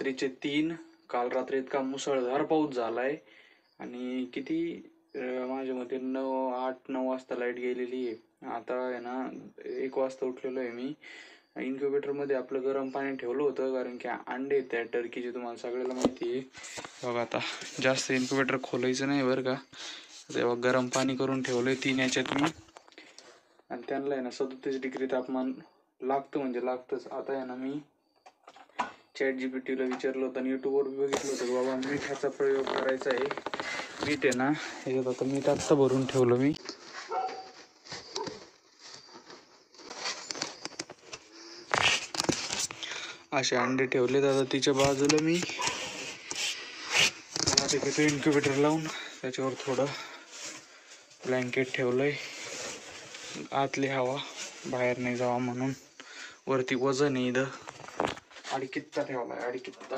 रात्रीचे 3. काल रात्री इतका मुसळधार पाऊस झालाय आणि किती माझ्या मते 8-9 वाजता लाईट गेलेली आहे. आता आहे ना 1 वाजता उठलेलो आहे मी. इन्क्युबेटरमध्ये आपलं गरम पाणी ठेवलं होतं कारण की अंडे त्या टर्कीचे तुम्हाला सगळ्याला माहिती आहे. बघा आता जास्त इन्क्युबेटर खोलायचं नाही बरं का. तेव्हा गरम पाणी करून ठेवलं आहे 3 याच्यात मी आणि त्यांना आहे ना 37 डिग्री तापमान लागतं म्हणजे लागतंच. आता आहे ना मी ChatGPTला विचारलं होतं आणि यूट्यूबवर बघितलं होतं बाबा मिठाचा प्रयोग करायचा आहे. मीठ आहे ना ह्याच्यात आता मीठ आत्ता भरून ठेवलं मी. असे अंडे ठेवलेत. आता तिच्या बाजूला मी घेतो इन्क्युबेटर लावून त्याच्यावर थोडं ब्लँकेट ठेवलंय आतली हवा बाहेर नाही जावा म्हणून. वरती वजन आहे इथं अडीकित्ता ठेवलाय अडीकित्ता.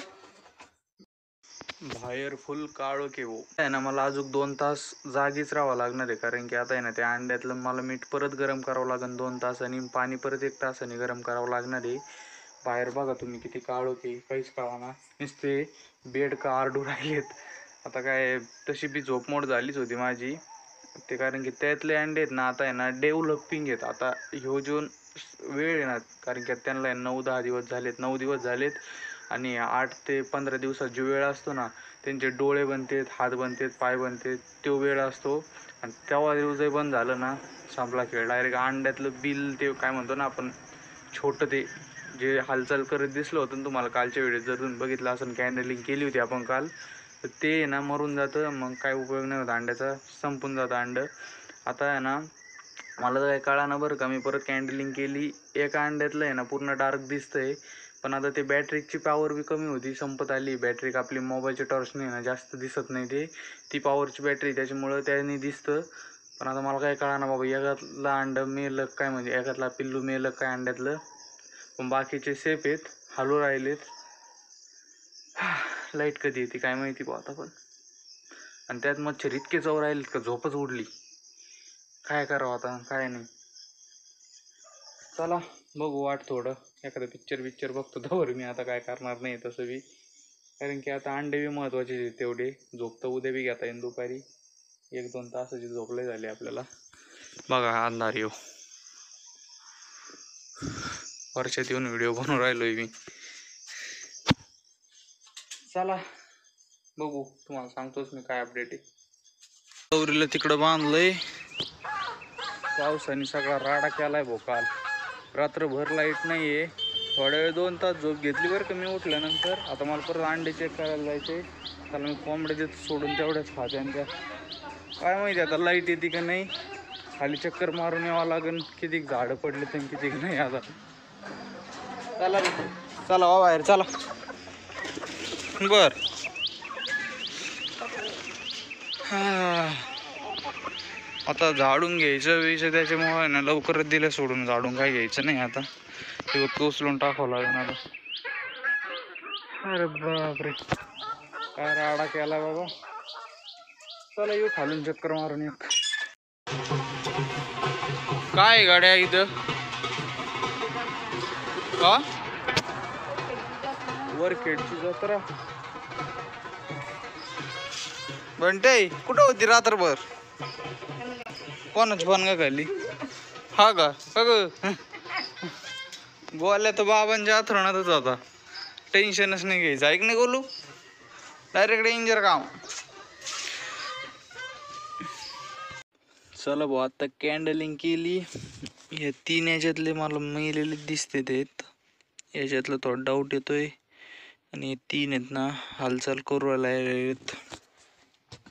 बाहेर फुल काळोख आहे ना. मला अजून 2 तास जागीच राहावं लागणार आहे कारण की आता आहे ना त्या अंड्यातलं मला मीठ परत गरम करावं लागेल 2 तासांनी. पाणी परत 1 तासाने गरम करावं लागणार आहे. बाहेर बघा तुम्ही किती काळोख आहे. काहीच कळेना. नुसते बेड का आरडू राहिलेत. आता काय तशी बी झोपमोड झालीच होती माझी ते कारण की त्यातले अंडे आहेत ना आता आहे ना डेव्हलपिंग आहेत. आता ह्यो जो वेळ आहे ना कारण की त्यांना 9-10 दिवस झालेत 9 दिवस झालेत आणि 8 ते 15 दिवसात जो वेळ असतो ना त्यांचे डोळे बनतेत हात बनतेत पाय बनतेत तो वेळ असतो आणि तेव्हा दिवसही बंद झालं ना संपला खेळ. डायरेक्ट अंड्यातलं बिल ते काय म्हणतो ना आपण छोटं ते जे हालचाल करत दिसलं होतं तुम्हाला कालच्या वेळेस जर तुम्ही बघितलं असेल कॅन्डलिंग केली होती आपण काल तर ते ना मरून जातं. मग काय उपयोग नाही होत अंड्याचा. संपून जातं अंडं. आता आहे ना मला तर काय कळाना बरं का. मी परत कॅन्डलिंग केली. एका अंड्यातलं आहे ना पूर्ण डार्क दिसतंय पण आता ते बॅटरीची पॉवर बी कमी होती संपत आली. बॅटरी आपली मोबाईलच्या टॉर्चने ना जास्त दिसत नाही ती पॉवरची बॅटरी त्याच्यामुळं त्याने दिसतं. पण आता मला काय कळाना बाबा एकातला अंड मेलं काय म्हणजे एकातला पिल्लू मेलं काय अंड्यातलं. पण बाकीचे सेफ आहेत हलू राहिलेत. लाईट कधी येते काय माहिती बा आता. पण आणि त्यात मच्छर इतके चव राहिलेत का झोपच उडली. काय करावं आता काय नाही. चला बघू वाट थोडं एखादं पिक्चर बघतो त्यावर मी. आता काय करणार नाही तसं बी कारण की आता अंडे बी महत्त्वाचे तेवढे. झोप तर उद्या बी घेता येईल दुपारी 1-2 तासाची झोपले झाली आपल्याला. बघा अंधार येऊ वर्षात येऊन व्हिडिओ बनवून राहिलोय मी. चला बघू तुम्हाला सांगतोच मी काय अपडेट आहे. गौरीला तिकडं बांधलंय. पावसाने सगळा राडा केलाय भोकाल. रात्रभर लाईट नाहीये. थोड्या वेळ 2 तास झोप घेतली बरं का मी उठल्यानंतर. आता मला परत अंडे चेक करायला जायचे. त्याला मी कोंबडे देत सोडून तेवढ्याच खात्यांच्या काय माहिती आता लाईट येते का नाही. खाली चक्कर मारून यावं लागेल. किती झाडं पडले तर किती नाही. आता चला चला वा बाहेर चला. बर आता झाडून घ्यायचं विषय त्याच्यामुळे ना लवकरच दिलं सोडून. झाडून काय घ्यायचं नाही आता ते उचलून टाकावं लागेल आता. अरे बापरे काय राडा केला बाबा. चला येऊ खालून चक्कर मारून एक. काय गाड्या इथं का वरखेडची जत्रा. बंटे कुठं होती रात्रभर. कोणाच बनगा खाली हा का ग. गोल्या तर बाबांच्या आथरणातच होता. टेन्शनच नाही घ्यायचं. ऐक नाही गोलू डायरेक्ट डेंजर काम. चला भाऊ आता कॅन्डलिंग केली. हे 3 याच्यातले मला मेलेले दिसते आहेत. याच्यातलं थोडा डाऊट येतोय आणि 3 आहेत ना हालचाल करू राहिलेत.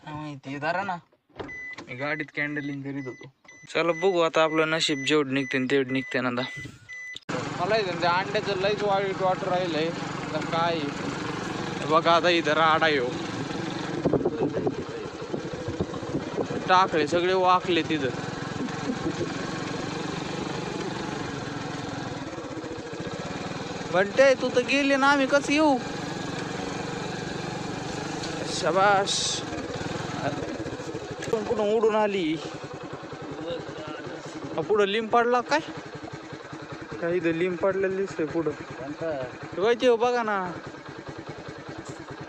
माहिती धरा ना मी गाडीत कॅन्डलिंग करीत होतो. चला बघू आता आपलं नशीब जेवढं निघते तेवढं निघते ना. मला त्या अंड्याचं लईच वाईट वाटर राहिलंय. आता काय बघा आता इथं राडा येऊ टाकले सगळे वाकले तिथं. बंटे तू तर गेली ना आम्ही कसं येऊ. शाबास कुठून उडून आली. पुढं लिंब पडला काय काही लिंब पडलेलं दिसतंय पुढं. बघा ना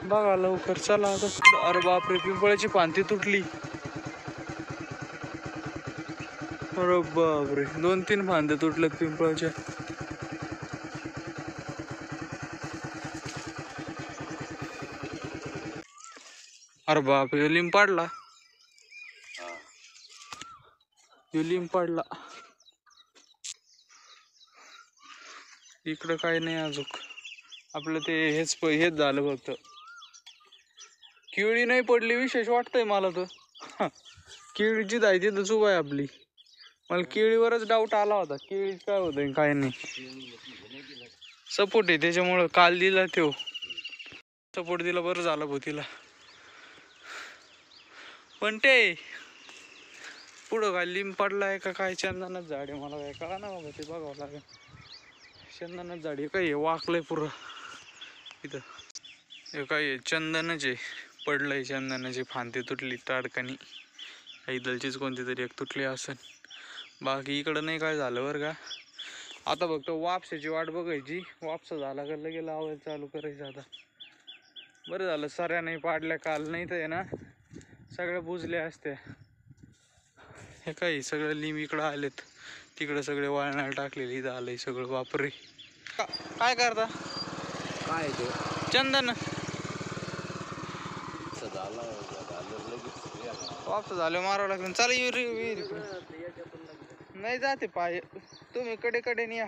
बघा लवकर चला आता. अरे बापरे, पिंपळाची पांती तुटली. अरे बापरे, 2-3 फांद्या तुटल्यात पिंपळाच्या. अरे बापरे, लिंब पाडला. लिंब पाडला. इकडं काही नाही अजून. आपलं ते हेच झालं फक्त. केळी नाही पडली विशेष वाटतंय मला तर. केळीची जायची तर उभा आहे आपली. मला केळीवरच डाऊट आला होता. केळी काय होतं काय नाही. सपोर्ट आहे त्याच्यामुळं काल दिला तो सपोर्ट दिला, बरं झालं भाऊ तिला. पण ते पुढं काय लिंब पडलाय का काय, चंदनाच झाड आहे मला काय कळा ना बाबा. ते बघावं लागेल. चंदनाच झाड आहे काय, वाकलंय पुरं इथं. हे काय चंदनच आहे, पडलंय चंदनाची फांदी तुटली ताडकानी. ऐदलचीच कोणती तरी एक तुटली असेल. बाकी इकडं नाही काय झालं बरं का. आता फक्त वापसाची वाट बघायची. वापसा झाला का लगेच लावायला चालू करायचं आता. बरं झालं साऱ्या नाही पाडल्या काल, नाही तर ना सगळ्या बुजल्या असत्या. हे काही सगळं लिंब इकडं आलेत, तिकडं सगळे वाळण्याला टाकलेले. इथं आलंय सगळं. बापरे, काय करता? काय ते चंदन वापस झालं मारावं लागलं. चाल नाही जाते पाय. तुम्ही कडे या.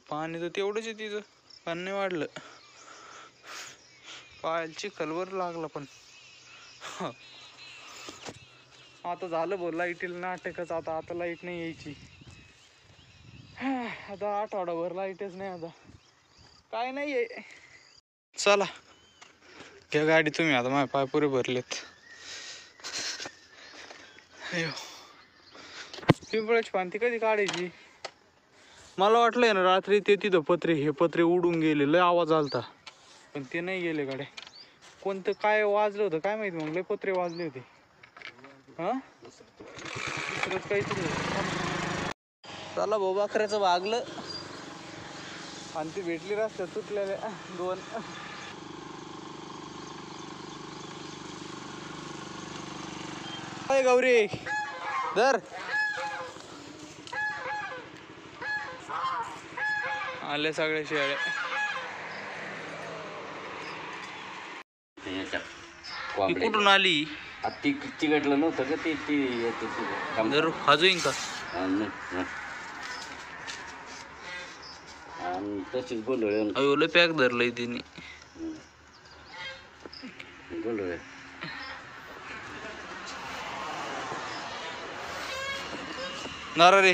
पाणी तर तेवढंच आहे तिचं, पाणी नाही वाढलं. पायाला चिखलवर लागला. पण आता झालं भाऊ लाईटीला नाटकच. आता लाईट नाही यायची. आता आठवडाभर लाईटच नाही. आता काय नाही आहे. चला घ्या गाडी तुम्ही. आता माझे पाय पुरे भरलेत. अयो, पिंपळाची पांती कधी काढायची? मला वाटलंय ना रात्री ते तिथं पत्रे उडून गेले. लय आवाज आलता पण ते नाही गेले गाड्या. कोणतं काय वाजलं होतं काय माहिती. मग लय पत्रे वाजले होते. हा दुसरंच काहीतरी. चला भाऊ, बाकऱ्याचं भागलं. आणि ती भेटली रस्त्यात तुटलेल्या 2. गौरी धर. आले सगळे शेळ्या. कुठून आली? ती चिकटलं नव्हतं का ते येत जर हाजून का तशीच गोंधळ. अयो लय पॅक धरलंय तिने. गोंधळ नारा रे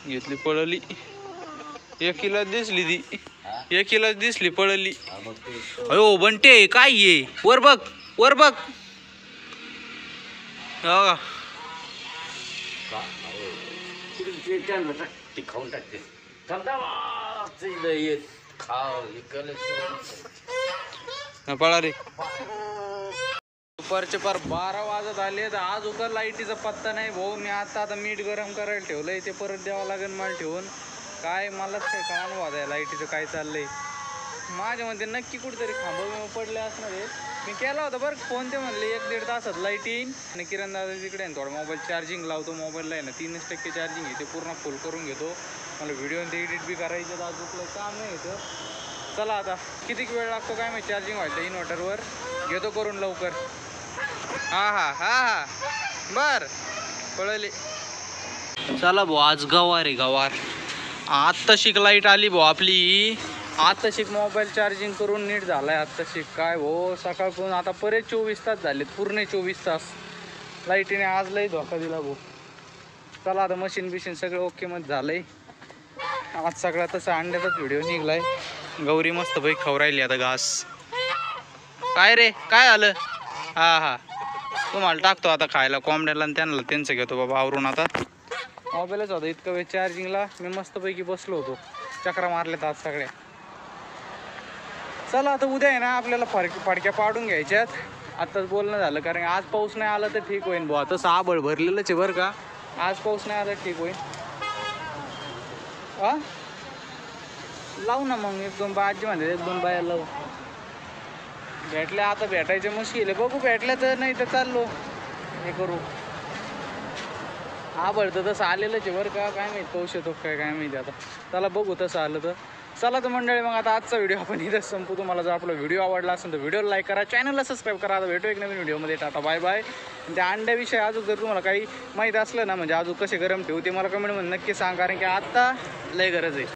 घेतली पळली. एकीला दिसली ती, एकीला दिसली पळली. अयो बंटे काय ये, वर बघ वर बघ. हो ती खाऊन टाकते. पळा रे. दुपारचे पार 12 वाजत आले तर आज उकर लाईटीचा पत्ता नाही भाऊ. मी आता मीठ गरम करायला ठेवलंय, ते परत द्यावं लागेल मला ठेवून. काय मलाच काय कळानं वाजाय लाईटीचं काय चाललंय. माझ्या म्हणते नक्की कुठेतरी खांबं पडले असणार आहे. मी केला होता बरं फोन. ते म्हणले 1-1.5 तासात लाईट येईन. आणि किरण दादा तिकडे आहे, थोडा मोबाईल चार्जिंग लावतो. मोबाईलला आहे ना 3% चार्जिंग आहे, ते पूर्ण फुल करून घेतो. मला व्हिडिओ ते एडिट बी करायचं. आज उकलं काम नाही येतं. चला आता किती वेळ लागतो काय माहिती चार्जिंग व्हायचं इन्व्हर्टरवर. घेतो करून लवकर. हा बर पळले. चला भाऊ, आज गवार आहे गवार. आत्ता शिक लाईट आली भाऊ आपली. आत्ता शिक मोबाईल चार्जिंग करून नीट झालाय. आत्ता शिक काय भाऊ, सकाळपासून आता परत 24 तास झालेत. पूर्ण 24 तास लाईटीने आज लई धोका दिला भाऊ. चला आता मशीन बिशीन सगळं ओके मध्ये झालंय. आज सगळा तसा अंड्याचाच व्हिडिओ निघलाय. गौरी मस्त भाई खाऊ राहिली आता घास. काय रे काय आलं? हा तुम्हाला टाकतो आता खायला कोंबड्याला आणि त्यांचं घेतो बाबा आवरून. आता मोबाईलच होता इतका वेळ चार्जिंगला. मी मस्तपैकी बसलो होतो. चक्रा मारल्यात आज सगळ्या. चला आता उद्या आहे ना आपल्याला फडक्या पाडून घ्यायच्यात. आत्ताच बोलणं झालं कारण आज पाऊस नाही आला तर ठीक होईल बुवा. तसं आबळ भरलेलंच आहे बरं का. आज पाऊस नाही आला ठीक होईल. लावू ना मग 1-2 आजी म्हणते 1-2 बाया लावू. भेटल्या आता भेटायचे मुश्किल आहे. बघू भेटल्या तर, नाही तर चाललो हे करू. आबळ तर तसं आलेलंच आहे बरं का. काय माहिती पाऊस येतो काय माहिती आता. चला बघू तसं आलं तर. चला तर मंडळी मग आता आजचा व्हिडिओ आपण इथंच संपू. तुम्हाला जर आपला व्हिडिओ आवडला असेल तर व्हिडिओला लाईक करा, चॅनलला सबस्क्राईब करा. आता भेटू एक नवीन व्हिडिओमध्ये. Tata bye bye. त्या अंड्याविषयी अजून जर तुम्हाला काही माहीत असलं ना, म्हणजे अजून कसे गरम ठेवू ते मला कमेंटमध्ये नक्की सांग, कारण की आत्ता लय गरज आहे.